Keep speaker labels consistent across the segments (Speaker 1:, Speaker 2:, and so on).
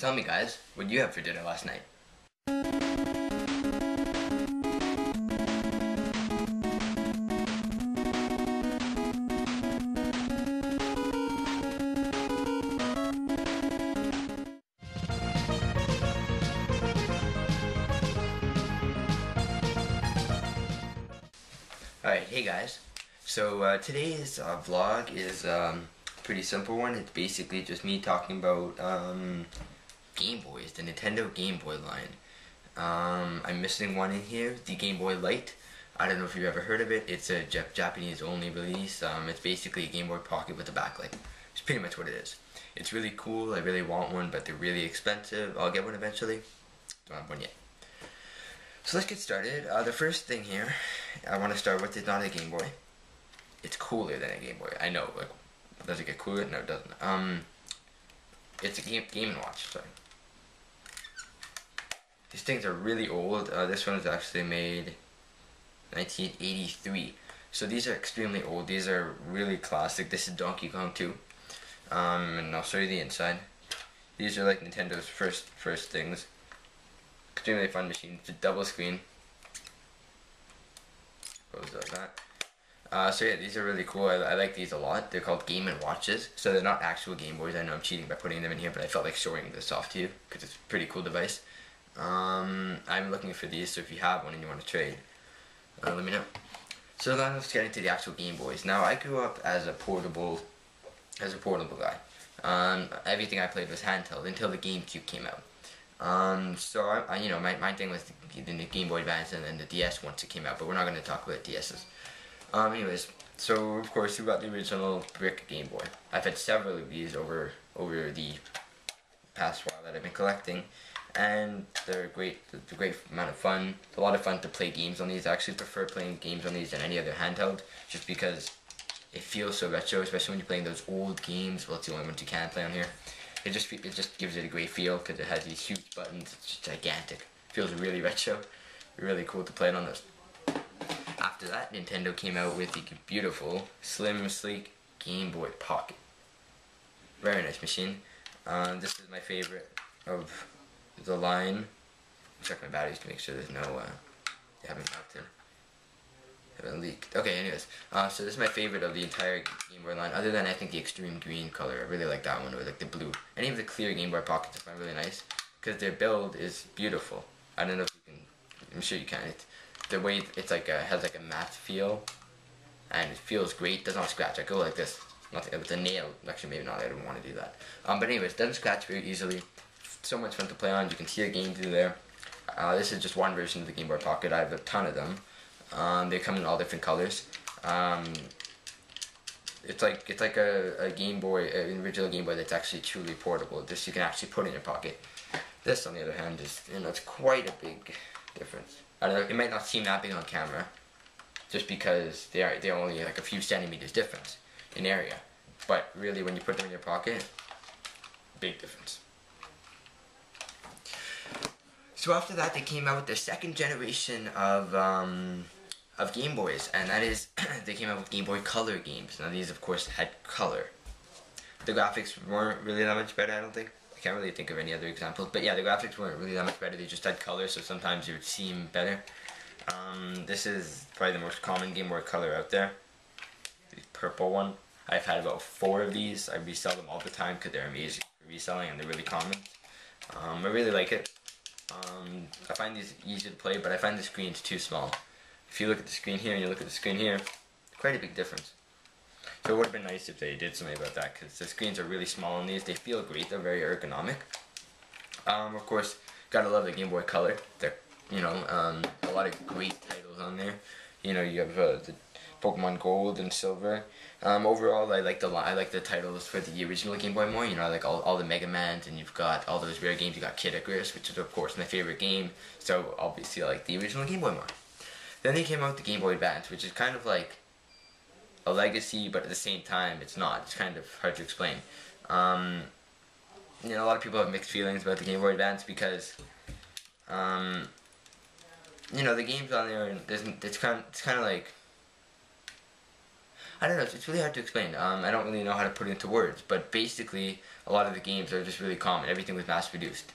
Speaker 1: tell me guys, what did you have for dinner last night? Alright, hey guys. So today's vlog is pretty simple one. It's basically just me talking about Game Boys, the Nintendo Game Boy line. I'm missing one in here, the Game Boy Light. I don't know if you've ever heard of it. It's a Japanese only release. It's basically a Game Boy Pocket with a backlight. It's pretty much what it is. It's really cool. I really want one, but they're really expensive. I'll get one eventually. Don't have one yet. So let's get started. The first thing here I want to start with is not a Game Boy. It's cooler than a Game Boy. I know, like, does it get cooler? No, it doesn't. It's a Game & Watch, sorry. These things are really old. This one was actually made 1983. So these are extremely old. These are really classic. This is Donkey Kong 2. And I'll show you the inside. These are like Nintendo's first things. Extremely fun machine. It's a double screen. Close like that. So yeah, these are really cool. I like these a lot. They're called Game & Watches. So they're not actual Game Boys. I know I'm cheating by putting them in here, but I felt like showing this off to you because it's a pretty cool device. I'm looking for these, so if you have one and you want to trade, let me know. So then let's get into the actual Game Boys. Now I grew up as a portable guy. Everything I played was handheld until the GameCube came out. So you know, my thing was the Game Boy Advance and then the DS once it came out, but we're not going to talk about DS's. Anyways, so of course we got the original brick Game Boy. I've had several of these over the past while that I've been collecting, and they're great. It's a great amount of fun. It's a lot of fun to play games on these. I actually prefer playing games on these than any other handheld, just because it feels so retro, especially when you're playing those old games. Well, it's the only ones you can play on here. It just gives it a great feel because it has these huge buttons. It's just gigantic. It feels really retro. Really cool to play it on those. After that, Nintendo came out with the beautiful, slim, sleek Game Boy Pocket. Very nice machine. This is my favorite of the line. Check my batteries to make sure there's no they haven't melted. Haven't leaked. Okay, anyways, so this is my favorite of the entire Game Boy line, other than I think the extreme green color. I really like that one, or like the blue. Any of the clear Game Boy Pockets I find really nice, because their build is beautiful. I don't know if you can, I'm sure you can. The way it's like has like a matte feel, and it feels great. Does not scratch. I go like this. Nothing with a nail. Actually, maybe not. I don't want to do that. But anyways, doesn't scratch very easily. So much fun to play on. You can see a game through there. This is just one version of the Game Boy Pocket. I have a ton of them. They come in all different colors. It's like a Game Boy, an original Game Boy that's actually truly portable. This you can actually put in your pocket. This, on the other hand, is, you know, it's quite a big difference. I don't know. It might not seem that big on camera, just because they're only like a few centimeters difference in area. But really, when you put them in your pocket, big difference. So after that, they came out with the second generation of Game Boys, and that is they came out with Game Boy Color games. Now these, of course, had color. The graphics weren't really that much better, I don't think. I can't really think of any other examples, but yeah, the graphics weren't really that much better. They just had color, so sometimes it would seem better. This is probably the most common Game Boy Color out there. The purple one. I've had about 4 of these. I resell them all the time because they're amazing for reselling and they're really common. I really like it. I find these easy to play, but I find the screens too small. If you look at the screen here and you look at the screen here, quite a big difference. So it would have been nice if they did something about that, because the screens are really small on these. They feel great. They're very ergonomic. Of course, gotta love the Game Boy Color. They're, you know, a lot of great titles on there. You know, you have the Pokemon Gold and Silver. Overall, I like the titles for the original Game Boy more. You know, I like all the Mega Mans, and you've got all those rare games. You got Kid Icarus, which is of course my favorite game. So obviously, I like the original Game Boy more. Then they came out with the Game Boy Advance, which is kind of like a legacy, but at the same time, it's not. It's kind of hard to explain. You know, a lot of people have mixed feelings about the Game Boy Advance because, you know, the games on there, it's kind of like, I don't know. It's really hard to explain. I don't really know how to put it into words, but basically, a lot of the games are just really common. Everything was mass produced,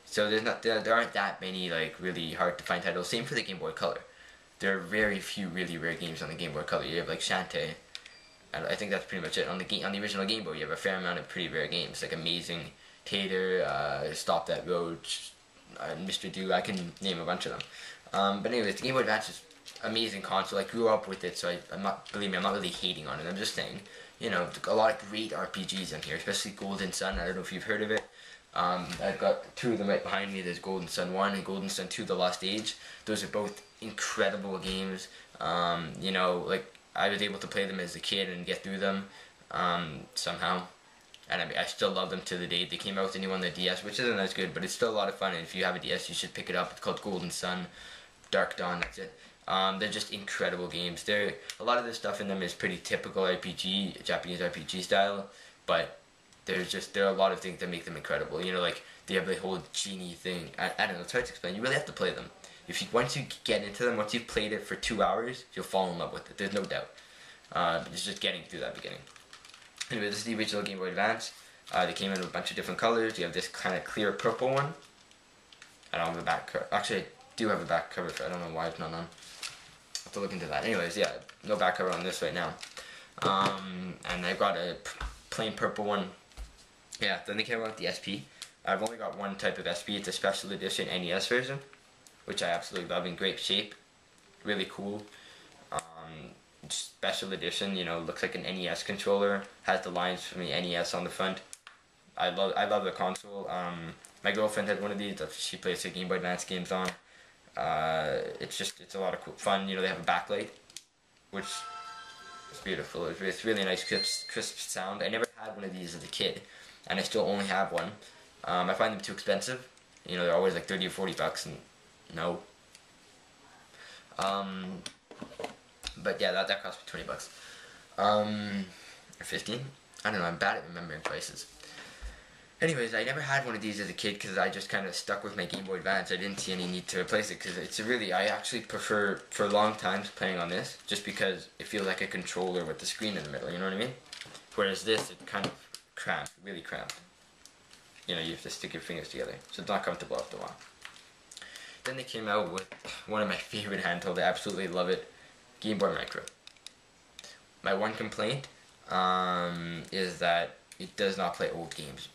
Speaker 1: so there aren't that many like really hard to find titles. Same for the Game Boy Color. There are very few really rare games on the Game Boy Color. You have like Shantae. I think that's pretty much it. On the original Game Boy, you have a fair amount of pretty rare games like Amazing Tater, Stop That Roach, Mr. Do. I can name a bunch of them. But anyways, the Game Boy Advance is amazing console. I grew up with it, so I'm not, believe me, I'm not really hating on it. I'm just saying, you know, a lot of great RPGs in here, especially Golden Sun. I don't know if you've heard of it. I've got two of them right behind me. There's Golden Sun 1 and Golden Sun 2, The Lost Age. Those are both incredible games. You know, like, I was able to play them as a kid and get through them somehow. And I still love them to the day. They came out with a new one on the DS, which isn't as good, but it's still a lot of fun. And if you have a DS, you should pick it up. It's called Golden Sun, Dark Dawn, that's it. They're just incredible games. A lot of the stuff in them is pretty typical RPG, Japanese RPG style, but there are a lot of things that make them incredible. You know, like they have the whole genie thing. I don't know, it's hard to explain. You really have to play them. Once you get into them, once you've played it for 2 hours, you'll fall in love with it. There's no doubt. It's just getting through that beginning. Anyway, this is the original Game Boy Advance. They came in a bunch of different colors. You have this kind of clear purple one. I don't have a back cover. Actually, I do have a back cover for it. I don't know why it's not on. I'll have to look into that. Anyways, yeah, no back cover on this right now. And I've got a plain purple one. Yeah, then they came out with the SP. I've only got one type of SP. It's a special edition NES version, which I absolutely love, in great shape. Really cool. Special edition, you know, looks like an NES controller. Has the lines from the NES on the front. I love the console. My girlfriend had one of these that she plays the Game Boy Advance games on. It's a lot of cool fun. You know, they have a backlight, which is beautiful. It's really nice, crisp sound. I never had one of these as a kid, and I still only have one. I find them too expensive. You know, they're always like 30 or 40 bucks, and no. But yeah, that cost me 20 bucks. Or 15? I don't know, I'm bad at remembering prices. Anyways, I never had one of these as a kid because I just kind of stuck with my Game Boy Advance. I didn't see any need to replace it because I actually prefer, for long times, playing on this just because it feels like a controller with the screen in the middle, you know what I mean? Whereas this, it kind of cramped, really cramped. You know, you have to stick your fingers together, so it's not comfortable after a while. Then they came out with one of my favorite handhelds. I absolutely love it. Game Boy Micro. My one complaint is that it does not play old games.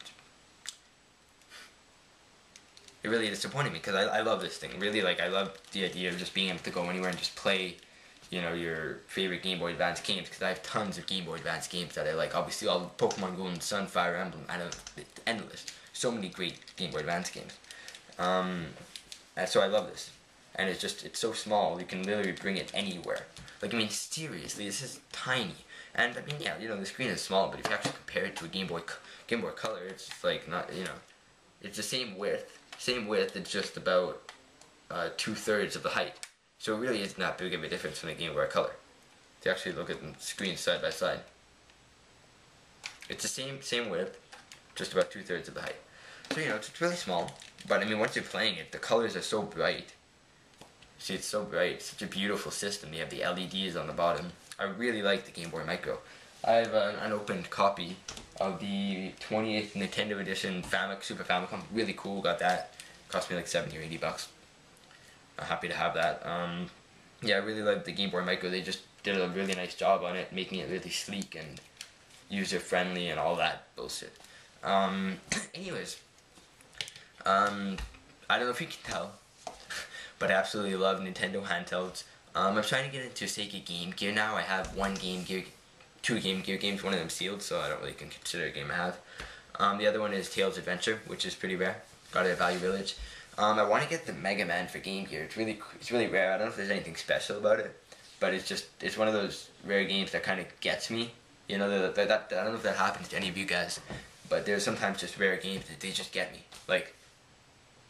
Speaker 1: It really disappointed me because I love this thing. Really, like, I love the idea of just being able to go anywhere and just play, you know, your favorite Game Boy Advance games, because I have tons of Game Boy Advance games that I like. Obviously, all Pokemon Golden Sun, Fire Emblem, it's endless. So many great Game Boy Advance games. And so I love this. And it's so small, you can literally bring it anywhere. Like, I mean, seriously, this is tiny. And, I mean, yeah, you know, the screen is small, but if you actually compare it to a Game Boy Color, it's like not, you know, it's the same width. It's just about 2/3 of the height. So it really isn't that big of a difference from the Game Boy Color. If you actually look at the screens side by side. It's the same width, just about 2/3 of the height. So, you know, it's really small. But, I mean, once you're playing it, the colors are so bright. See, it's so bright. It's such a beautiful system. You have the LEDs on the bottom. I really like the Game Boy Micro. I have an unopened copy of the 20th Nintendo Edition Super Famicom. Really cool. Got that. Cost me like 70 or 80 bucks. I'm happy to have that. Yeah, I really like the Game Boy Micro. They just did a really nice job on it, making it really sleek and user-friendly and all that bullshit. Anyways. I don't know if you can tell, but I absolutely love Nintendo handhelds. I'm trying to get into Sega Game Gear now. I have two Game Gear games, one of them sealed, so I don't really consider a game I have. The other one is Tails Adventure, which is pretty rare. Got it at Value Village. I want to get the Mega Man for Game Gear. It's really rare. I don't know if there's anything special about it, but it's one of those rare games that kind of gets me. You know, I don't know if that happens to any of you guys, but there's sometimes just rare games that they just get me. Like,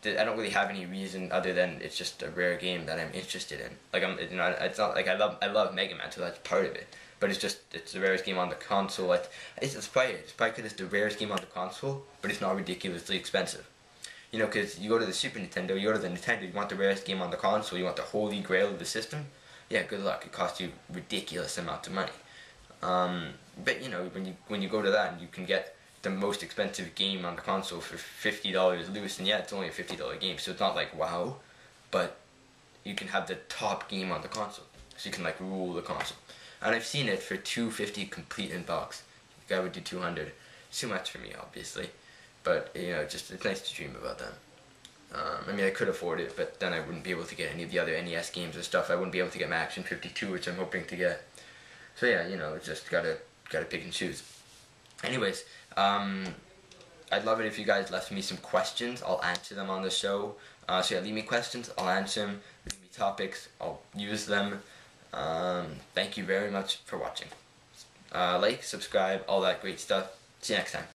Speaker 1: I don't really have any reason other than it's just a rare game that I'm interested in. Like, it's not like I love Mega Man, so that's part of it. But it's the rarest game on the console. It's probably because it's the rarest game on the console, but it's not ridiculously expensive. You know, because you go to the Super Nintendo, you go to the Nintendo, you want the rarest game on the console, you want the holy grail of the system. Yeah, good luck. It costs you ridiculous amounts of money. But you know, when you go to that and you can get the most expensive game on the console for $50 loose, and yeah, it's only a $50 game, so it's not like wow, but you can have the top game on the console, so you can like rule the console. And I've seen it for $250 complete in box. The guy would do 200. It's too much for me, obviously, but you know, just it's nice to dream about that. I mean, I could afford it, but then I wouldn't be able to get any of the other NES games or stuff. I wouldn't be able to get my Action 52, which I'm hoping to get. So yeah, you know, just gotta pick and choose. Anyways, I'd love it if you guys left me some questions. I'll answer them on the show. So yeah, leave me questions. I'll answer them. Leave me topics. I'll use them. Thank you very much for watching. Like, subscribe, all that great stuff. See you next time.